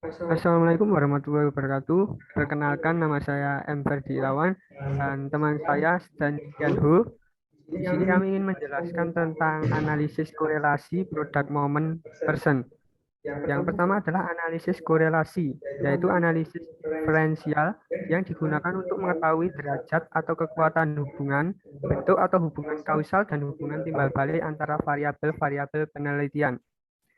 Assalamualaikum warahmatullahi wabarakatuh. Perkenalkan, nama saya M. Ferdi Irawan dan teman saya Stan Kianhu. Di sini kami ingin menjelaskan tentang analisis korelasi produk moment person. Yang pertama adalah analisis korelasi, yaitu analisis diferensial yang digunakan untuk mengetahui derajat atau kekuatan hubungan, bentuk atau hubungan kausal dan hubungan timbal balik antara variabel-variabel penelitian.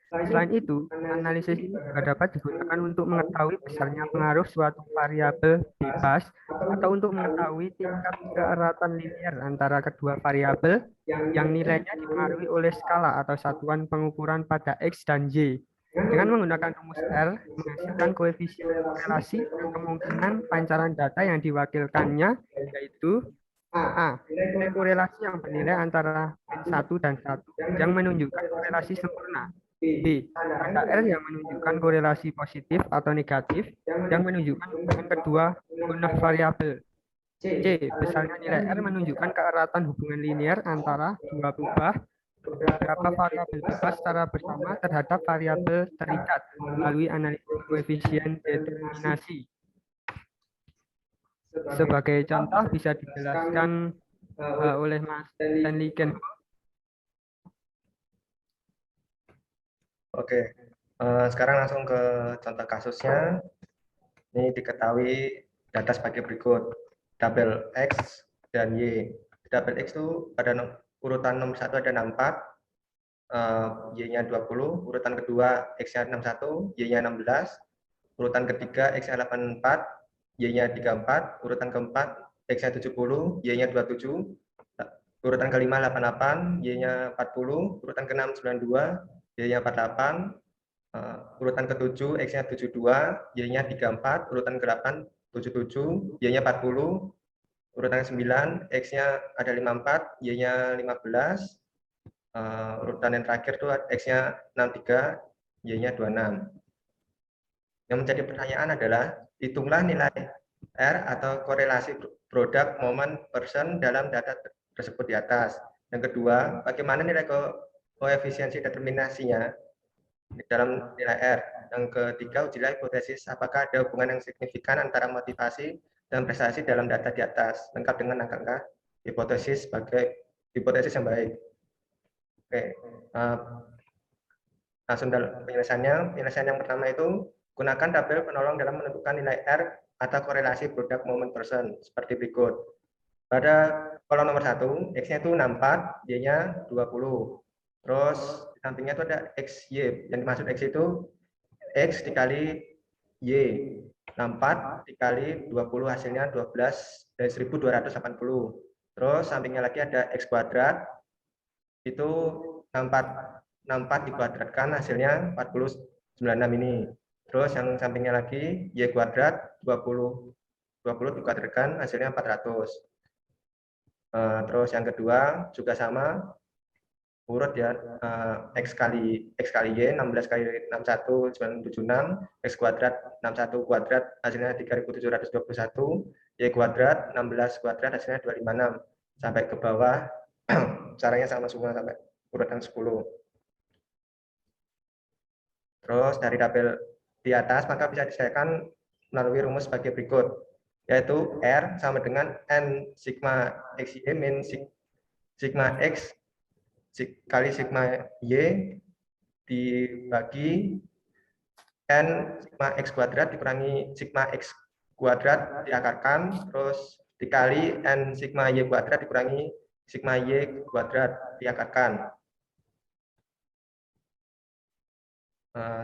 Selain itu, analisis ini juga dapat digunakan untuk mengetahui besarnya pengaruh suatu variabel bebas atau untuk mengetahui tingkat keeratan linier antara kedua variabel yang nilainya dipengaruhi oleh skala atau satuan pengukuran pada X dan Y. Dengan menggunakan rumus R, menghasilkan koefisien korelasi dan kemungkinan pancaran data yang diwakilkannya, yaitu A. Nilai korelasi yang bernilai antara min 1 dan 1 yang menunjukkan korelasi sempurna. B. Tanda R yang menunjukkan korelasi positif atau negatif yang menunjukkan hubungan kedua gunah variabel. C. Besarnya nilai R menunjukkan keeratan hubungan linier antara dua beberapa variabel bebas secara bersama terhadap variabel terikat melalui analisis koefisien determinasi. Sebagai contoh bisa dijelaskan oleh Mas Stanley Ken. Oke, sekarang langsung ke contoh kasusnya. Ini diketahui data sebagai berikut. Tabel X dan Y. Di tabel X itu pada urutan nomor 1 ada 64, Y-nya 20, urutan kedua X-nya 61, Y-nya 16, urutan ketiga X-nya 84, Y-nya 34, urutan keempat X-nya 70, Y-nya 27, urutan kelima 88, Y-nya 40, urutan keenam 92, Y-nya 48, urutan ke-7 X-nya 72, Y-nya 34, urutan ke-8 77, Y-nya 40, urutan ke-9 X-nya ada 54, Y-nya 15, urutan yang terakhir tuh X-nya 63, Y-nya 26. Yang menjadi pertanyaan adalah hitunglah nilai R atau korelasi produk moment person dalam data tersebut di atas. Yang kedua, bagaimana nilai koefisiensi determinasinya dalam nilai R. Yang ketiga, ujilah hipotesis apakah ada hubungan yang signifikan antara motivasi dan prestasi dalam data di atas, lengkap dengan angka hipotesis sebagai hipotesis yang baik. Oke, langsung dalam penyelesaiannya. Penyelesaian yang pertama itu, gunakan tabel penolong dalam menentukan nilai R atau korelasi produk moment person seperti berikut. Pada kolom nomor 1, X-nya itu 64, Y-nya 20. Terus di sampingnya itu ada XY. Yang dimaksud X itu X dikali Y. 64 dikali 20 hasilnya 12 dari 1280. Terus sampingnya lagi ada X kuadrat. Itu 64 dikuadratkan hasilnya 4096 ini. Terus yang sampingnya lagi Y kuadrat 20 dikuadratkan hasilnya 400. Terus yang kedua juga sama, urut ya, X kali Y 16 kali 61 976, X kuadrat 61 kuadrat hasilnya 3721, Y kuadrat 16 kuadrat hasilnya 256 sampai ke bawah. Caranya sama semua sampai urutan 10. Terus dari tabel di atas maka bisa diselesaikan melalui rumus sebagai berikut, yaitu R sama dengan N sigma XY min sigma X kali sigma Y dibagi N sigma X kuadrat dikurangi sigma X kuadrat diakarkan, terus dikali N sigma Y kuadrat dikurangi sigma Y kuadrat diakarkan.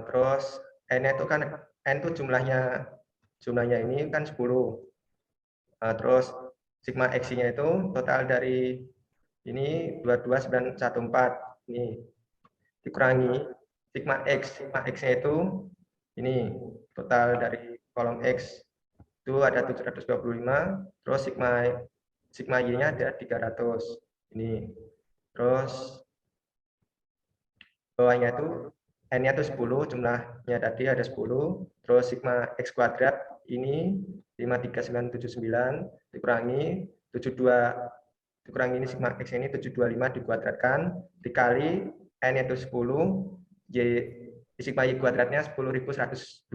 Terus N-nya itu kan N itu jumlahnya ini kan 10. Terus sigma X-nya itu total dari ini 22914 ini dikurangi sigma X-nya itu ini total dari kolom X itu ada 725, terus sigma Y-nya ada 300 ini. Terus bawahnya itu N-nya itu 10, jumlahnya tadi ada 10, terus sigma X kuadrat ini 53979 dikurangi 72, dikurangi ini sigma X ini 725 dikuadratkan, dikali N itu 10, Y sigma Y kuadratnya 10.102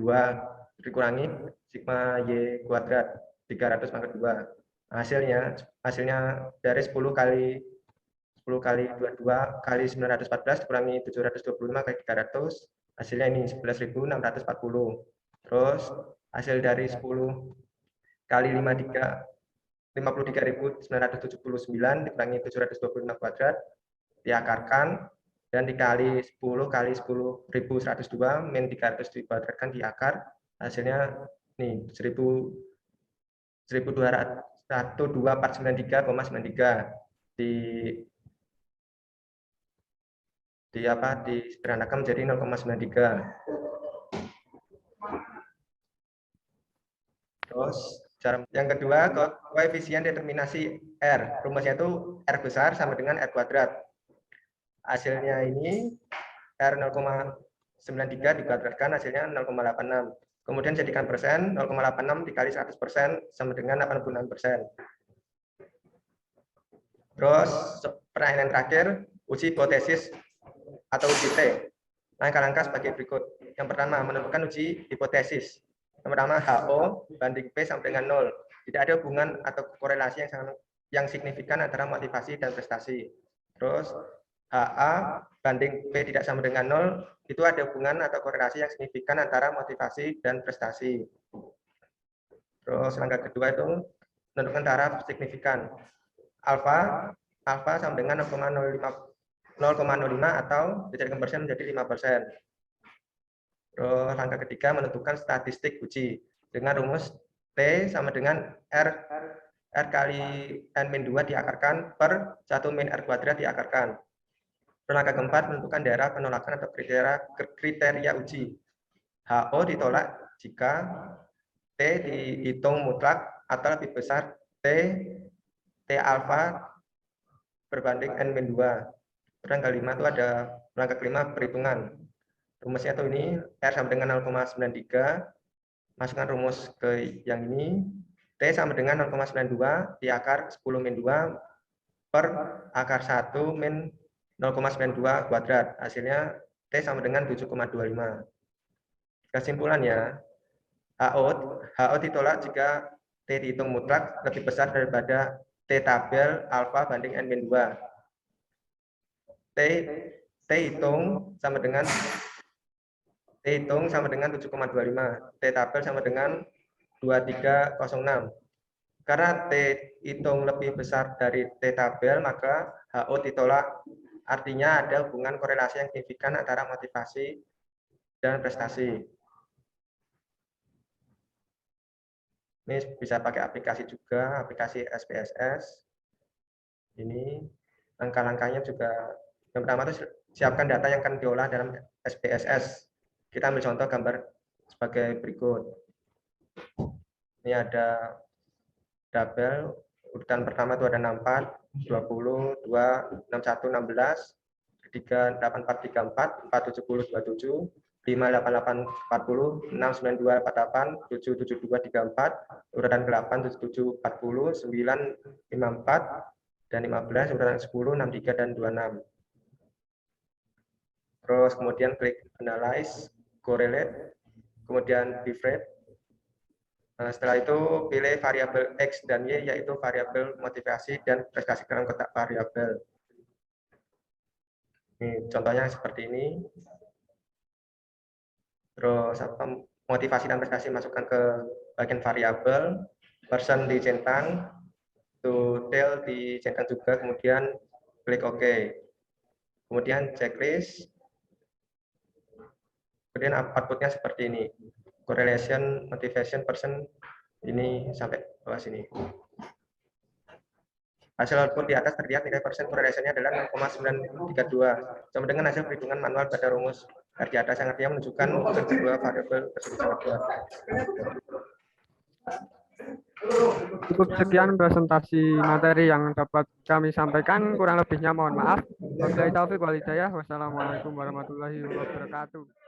dikurangi sigma Y kuadrat 300 pangkat 2. Hasilnya dari 10 kali 22 kali 914 dikurangi 725 kali 300, hasilnya ini 11.640. Terus hasil dari 10 kali 53.979 dikurangi 725 kuadrat diakarkan, dan dikali 10 kali 10.102 min 300 dikuadratkan diakar, hasilnya nih 12493,93 disederhanakan menjadi 0,93. Terus cara yang kedua, koefisien determinasi R. Rumusnya itu R besar sama dengan R kuadrat. Hasilnya ini R 0,93 dikuadratkan, hasilnya 0,86. Kemudian jadikan persen, 0,86 dikali 100% sama dengan 86%. Terus pertanyaan terakhir, uji hipotesis atau uji T. Langkah-langkah sebagai berikut. Yang pertama, menentukan uji hipotesis. Yang pertama, HO banding P sama dengan 0. Tidak ada hubungan atau korelasi yang signifikan antara motivasi dan prestasi. Terus HA banding P tidak sama dengan 0, itu ada hubungan atau korelasi yang signifikan antara motivasi dan prestasi. Terus langkah kedua itu menentukan taraf signifikan. Alfa sama dengan 0,05 atau dijadikan persen menjadi 5%. Terus langkah ketiga menentukan statistik uji dengan rumus T sama dengan R kali N-2 diakarkan per 1 min R kuadrat diakarkan. Langkah keempat menentukan daerah penolakan atau kriteria uji. HO ditolak jika T dihitung mutlak atau lebih besar T alfa berbanding N-2. Langkah kelima itu ada langkah kelima perhitungan. Rumusnya itu ini R sama dengan 0,93. Masukkan rumus ke yang ini. T sama dengan 0,92 diakar 10 min 2 per akar 1 min 0,92 kuadrat. Hasilnya T sama dengan 7,25. Kesimpulannya, HO ditolak jika T dihitung mutlak lebih besar daripada T tabel alfa banding N-2. T hitung sama dengan 7,25. T tabel sama dengan 2306. Karena T hitung lebih besar dari T tabel, maka HO ditolak. Artinya ada hubungan korelasi yang signifikan antara motivasi dan prestasi. Ini bisa pakai aplikasi juga, aplikasi SPSS. Ini langkah-langkahnya juga. Yang pertama itu siapkan data yang akan diolah dalam SPSS. Kita ambil contoh gambar sebagai berikut. Ini ada tabel, urutan pertama itu ada 64, 20, 2, 61, 16, ketiga 84, 34, 4, 70, 27, 5, 88, 40, 6, 92, 48, 7, 72, 34, urutan ke-8, 77, 40, 9, 54, dan 15, urutan 10, 63, dan 26. Terus kemudian klik Analyze, Correlate, kemudian Different. Nah, setelah itu pilih variabel X dan Y, yaitu variabel motivasi dan prestasi dalam kotak variabel. Ini contohnya seperti ini. Terus motivasi dan prestasi masukkan ke bagian variabel, person dicentang, detail dicentang juga, kemudian klik OK. Kemudian checklist. Kemudian outputnya seperti ini. Correlation, motivation, person, ini sampai bawah sini. Hasil output di atas terlihat nilai persen korelasinya adalah 0,932, sama dengan hasil perhitungan manual pada rumus R di atas, yang artinya menunjukkan hubungan kedua variabel tersebut sangat kuat. Cukup sekian presentasi materi yang dapat kami sampaikan, kurang lebihnya mohon maaf. Wabillahi taufiq wal hidayah. Wassalamualaikum warahmatullahi wabarakatuh.